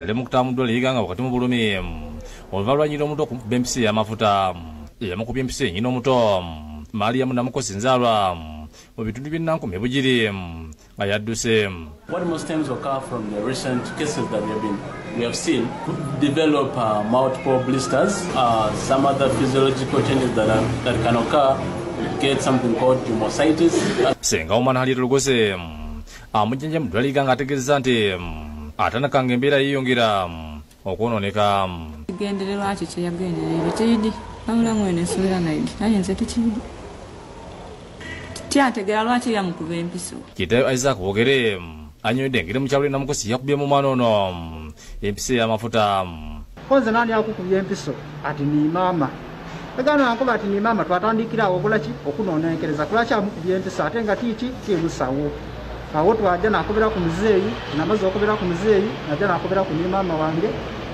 Lemuktamudwa liganga wakati mu bulumi oluvalwa nyino omuto okukuba empiso y'amafuta yamukubye empiso yennyina omuto Mariamu Namukosi nzaalwa mu bitundu by'Ennankumi Bugiri nga yadduse. What most times occur from the recent cases that we have seen develop multiple blisters, some other physiological changes that can occur, get something called pneumocystis. Senga omwana ali tulugose amujjanja mu ddwaliro nga ategeeza nti atanakanga embeera yeyongera okwonooneka. Kigendererwa kyo kye yagenderera tekidi bamulamu eno ensuubira naidi naye nze tekidi tyategeera lwaki yamukuba empiso. Kitaawe Isaac Bogere annyonnyodde engeri mukyalo Namukosi yakubyemu omwana ono empiso y'amafuta. Konze nani akukubye empiso ati ni maama egana ankoba ati ni maama twatandikira awo okulaki okunoonekereza kulaki amukubye empiso ate nga tiiki timusawo. Awo twajja nakubira ku muzeeyi namaze okubira ku muzeeyi najja nakubira ku ni maama wange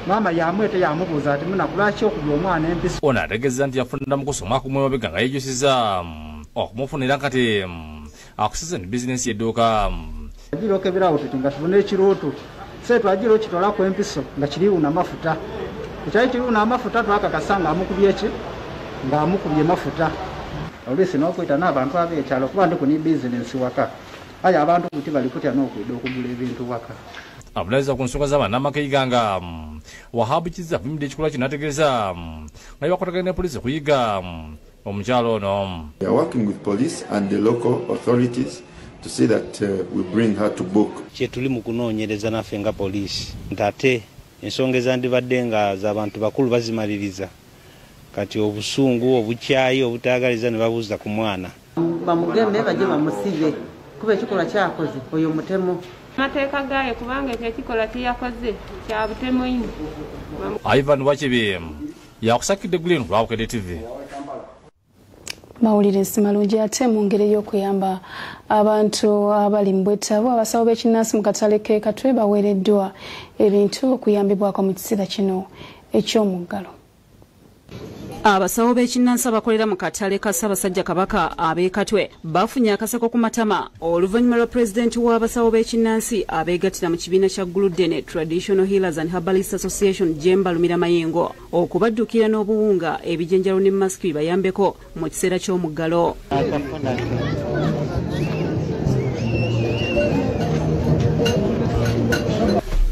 maama yamwete yamubuuza ati munakulaki okubya omwana empiso. Ono ategeeza nti yafuna Namukosi omwaka gumwe mabega nga yejjusiza okumufunira kati akusiza ne bizinensi y'edduuka. Agiro kebirawo tuti nga tubona ekirooto se twagiro kitwala ku empiso nga kiriwo n'amafuta ekyali kiriwo n'amafuta twakakasa nga amukubye eki nga amukubye mafuta olwisi n'okwita n'abantu ab'ekyalo kuba ndi ku ni bizinensi waka aye abantu kuti bali kutya n'okwidde okugula ebintu waka. Abulaiza ku nsonga z'abannamakeyiga nga Wahabu Kizza avumidde ekikolwa kino ategeeza nga bakwatagana ne poliisi kuyiga omukyalo ono. We are working with police and the local authorities to see that we bring her to book. Kye tuli mu kunoonyereza naffe nga poliisi ntate ensonga ezandibadde nga z'abantu bakulu bazimaliriza kati obusungu obukyayi obutaagaliza ne babuuza ku mwana. Bamugeme bajje bamusibe kuba ekikolwa kyakoze oyo mutemu. Mateeka gaye kubanga ekikola kyeyakoze kya butemu nnyo. Ivan Wakibi yakusakidde Green lwa Bukedde TV. Mawulire nsimalungi ate mu ngeri y'okuyamba abantu abali mu bwetaavu abasawo b'ekinnansi mu katale k'e Katwe baweereddwa ebintu okuyambibwako mu kiseera kino eky'omuggalo. Abasawo b'ekinnansi abakolera mu katale ka Ssaabasajja Kabaka ab'e Katwe bafunye akaseko ku matama oluvannyuma lwa pulezidenti w'abasawo b'ekinnansi abeegattira mu kibiina kya Gludene Traditional Healers and Herbalists Association Jemba Lumira Mayengo okubaddukira n'obuwunga ebijenjalo ne masiki bayambeko mu kiseera ky'omuggalo.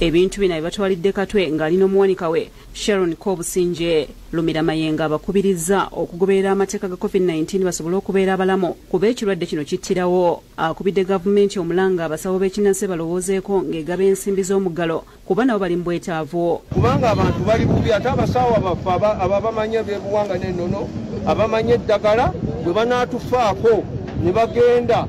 Ebintu bino bibatwalidde Katwe ng'alina omuwanika we Sharon Kobusinje. Lumira Mayenga abakubiriza okugoberera amateeka ga COVID-19 basobole okubeera abalamu kuba ekirwadde kino kittirawo. Akubidde gavumenti omulanga abasawo b'ekinnansi balowoozeeko ng'egaba ensimbi z'omuggalo kuba nabo bali mu bwetaavu. Kubanga abantu bali bubi ate abasawo abaffe abamanya ebyebuwanga n'ennono abamanya eddagala bwe banaatufaako ne bagenda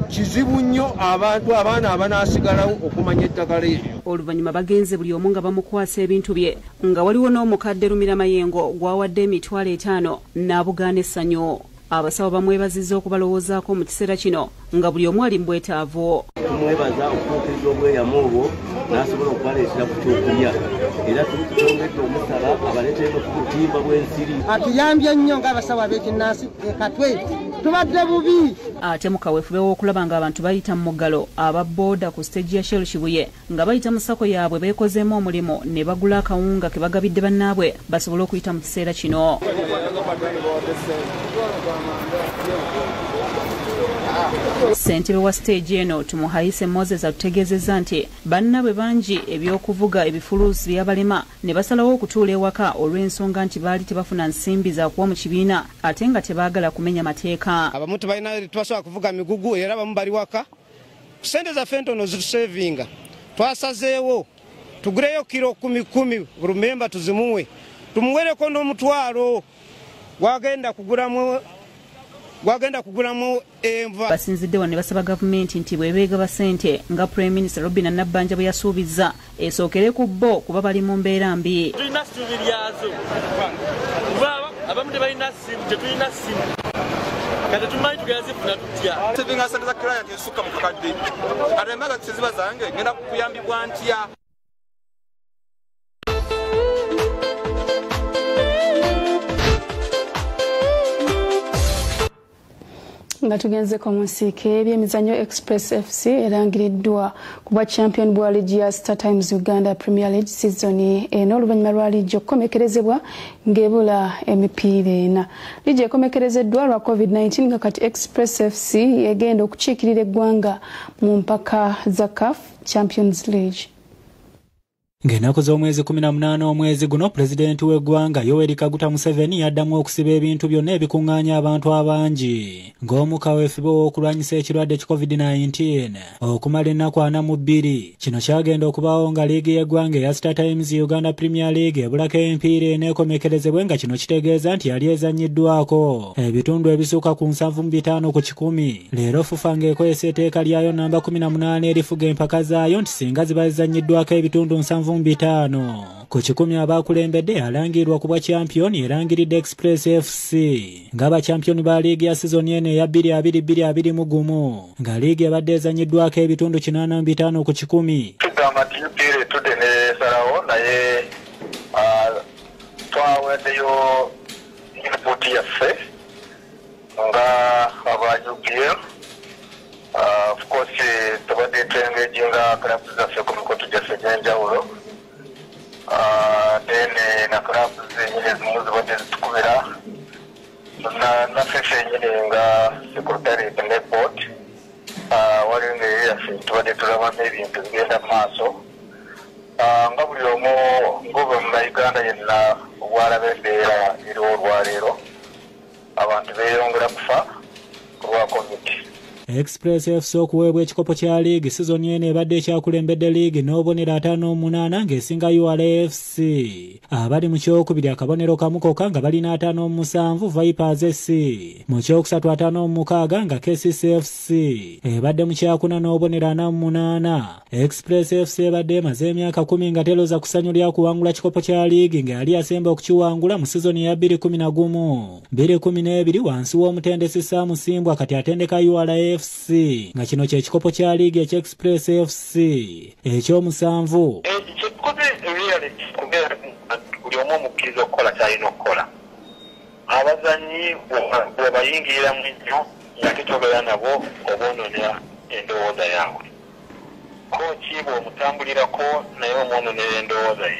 kizibu nnyo abantu abaana abanaasigalawo okumanya eddagala eryo. Oluvannyuma bagenze buli omu nga bamukwasa ebintu bye nga waliwo n'omukadde Lumira Mayengo gwawadde emitwalo 5 n'abugaana essanyu. Abasawo bamwebazizza okubalowoozaako mu kiseera kino nga buli omu ali mu bwetaavu. Tumwebaza okutuukiriza obweyamu obwo n'asobola okubaleetera ku kyokulya era tutongedde omusala abaleeteddwa ku butimba bw'ensiri. Atuyambye nnyo ng'abasawo ab'ekinnansi e Katwe tubadde bubi. Ate mu kaweefube w'okulaba ng'abantu bayita mu muggalo aba booda ku siteegi ya Shell Kibuye nga bayita mu ssako yaabwe beekozeemu omulimu ne bagula akawunga ke bagabidde bannaabwe basobole okuyita mu kiseera kino. Ssentebe wa siteegi eno Tumuhayise Moses atutegeezezza nti bannaabwe bangi ebyokuvuga ebifuluusi byabalema ne basalawo okutuula ewaka olw'ensonga nti baali tebafuna nsimbi za kuwa mu kibiina ate nga tebaagala kumenya mateeka. Abamu tebalina tebasobola kuvuga migugu era abamu bali waka. Ssente zaffe ntono zitusevinga twasazeewo tugureyo kiro 10 buli memba tuzimuwe tumuwereko n'omutwalo gwagenda kugulamu enva. Basinzidde wano ne basaba gavumenti nti bwebeegaba ssente nga Prime Minister Robina Nabbanja bwe yasuubizza esookere ku bo kuba bali mu mbeera mbi. Tulina ssuubi lyazo abamu tebalina ssimu tetulina ssimu kati tumanyi tugenda zifuna tutya. Sevinga ssente za client esukka mu kakadde ate embaga ziba zange ngenda kuyambibwa ntya. nga tugenze ko musiike ebyemizannyo Express FC erangiriddwa kuba champion bwa ligi ya Star Times Uganda Premier League season eno oluvannyuma lwa ligi okukomekerezebwa ng'ebula emipiira ena. Ligi ekomekerezeddwa lwa COVID-19 nga kati Express FC egenda okukiikirira eggwanga mu mpaka za CAF Champions League. Ng'ennaku z'omwezi 18 omwezi guno Pulezidenti w'eggwanga Yoweri Kaguta Museveni yaddamu okusiba ebintu byonna ebikuŋŋaanya abantu abangi ng'omukaweefube w'okulwanyisa ekirwadde COVID-19 okumala ennaku 42. Kino kyagenda okubaawo nga liigi y'eggwanga eya Star Times Uganda Premier League ebulako empiira eneekomekerezebwe nga kino kitegeeza nti yali ezannyiddwako ebitundu ebisukka ku 75 ku 100. Leero FUFA ng'ekozesa etteeka lyayo namba 18 erifuga empaka zaayo nti singa ziba zizannyiddwako ebitundu 75 ku 10 abakulembedde alangirwa kubwa champion erangiridde Express FC ng'aba champion ba liigi ya season eno eya 2022 nga liigi ebadde ezannyiddwako ebitundu 85 ku 10. Tugamba nti UPR tudde ne Sarawo naye twawaddeyo input yaffe nga aba UPR. Of course, tubadde twengeginga clubs zaffe ku mikoto gyaffe egy'enjawulo. Then na clubs zenyine zimu zibadde zitukubira naffe fenyine nga secretariat ne board waliwo engeri yaffe tubadde tulabamu ebintu bigenda mu maaso nga buli omu ng'obwe mu Uganda yenna obwalaba embeera eriwo olwaleero abantu beeyongera kufa ku lwa COVID. Express FC okuweebwa ekikopo kya liigi season eno ebadde ekyakulembedde liigi n'obubonero 58 ng'esinga URFC abali mu kyokubiri akabonero kamu kokka nga balina 57 Vipers SC mu kyokusatu 56 nga KCCFC ebadde mu kyakuna n'obubonero 48. Express FC ebadde emaze emyaka 10 nga teroza kusanyulira kuwangula kikopo kya liigi ng'ali asemba okukiwangula mu season ya 2011-2012 wansi w'omutendesi Sam Simbwa kati atendeka URFC nga kino kye kikopo kya liigi ekya Express FC ekyomusanvu. Ekikoze really kubeera buli omu omukkiriza okukola kyalina okukola. Abazannyi bwe bayingiriramu ennyo nga tetobera nabo oboononera endowooza yaabwe. Kooki bw'omutambulirako naye omwononera endowooza ye.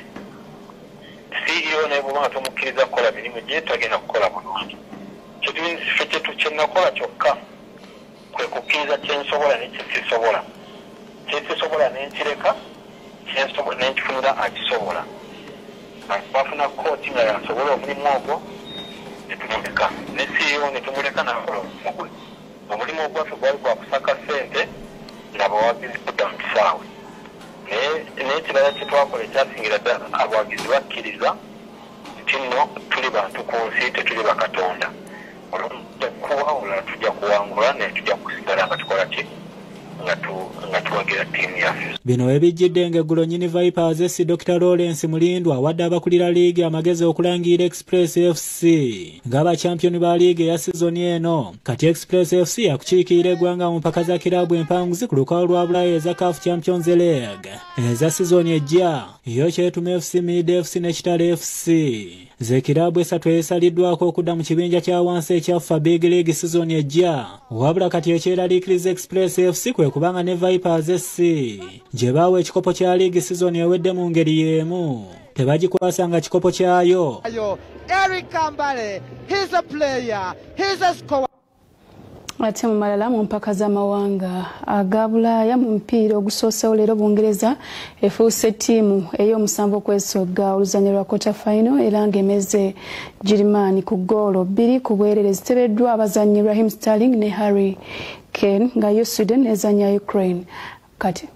CEO naye bw'oba nga tomukkiriza kukola mirimu gye tagenda kukola bulungi. Kyenakola kyokka kwe kukkiriza kyensobola nekisisobola. Kyesisobola nenkireka, kyensobola nenkifunira akisobola. Bafuna kooti nga yasobola omulimu ogwo netumuleka. Ne CEO netumuleka nakola omulimu ogwaffe gwali gwa kusaka ssente ng'abawagizi kudda mu kisaawe. Naye kirala kye twakola ekyasingira ddala abawagizi bakkiriza nti nno tuli bantu ku nsi tetuli bakatonda. Kuwawula tujja kuwangula naye tujja kusigala nga tukola ki nga tuwagira ttiimu yaffe. Bino ebijjidde ng'eggulo nnyini Vipers SC Dr. Lawrence Mulindwa awadde abakulira liigi amagezi okulangira Express FC ng'aba champion ba liigi eya season eno. Kati Express FC yakukiikirira eggwanga mu mpaka za kiraabu empanguzi ku lukalu lwa Bulaaya eza CAF Champions League eza season ejja yo Kyetume FC, Mid FC ne Kitale FC. Ze kiraabu esatu esaliddwako okudda mu kibinja kya wansi ekya Big League season ejja wabula kati ekyeraliikiriza Express FC kwe kubanga ne Vipers SC gye baawa ekikopo kya liigi season ewedde mu ngeri y'emu tebagikwasanga kikopo kyayo. Eric Kambale, he's a player, he's a scorer. Ate mu malala mu mpaka z'amawanga aga Bulaaya mu mupiira ogusoosewo leero Bungereza efuuse ttiimu ey'omusanvu okwesogga oluzannya lwa quarter final era ng'emeze Girimani ku ggoolo 2 ku bwereere zitebeddwa abazannyi Raheem Sterling ne Harry Kane nga yo Sweden ezannya Ukraine. Kati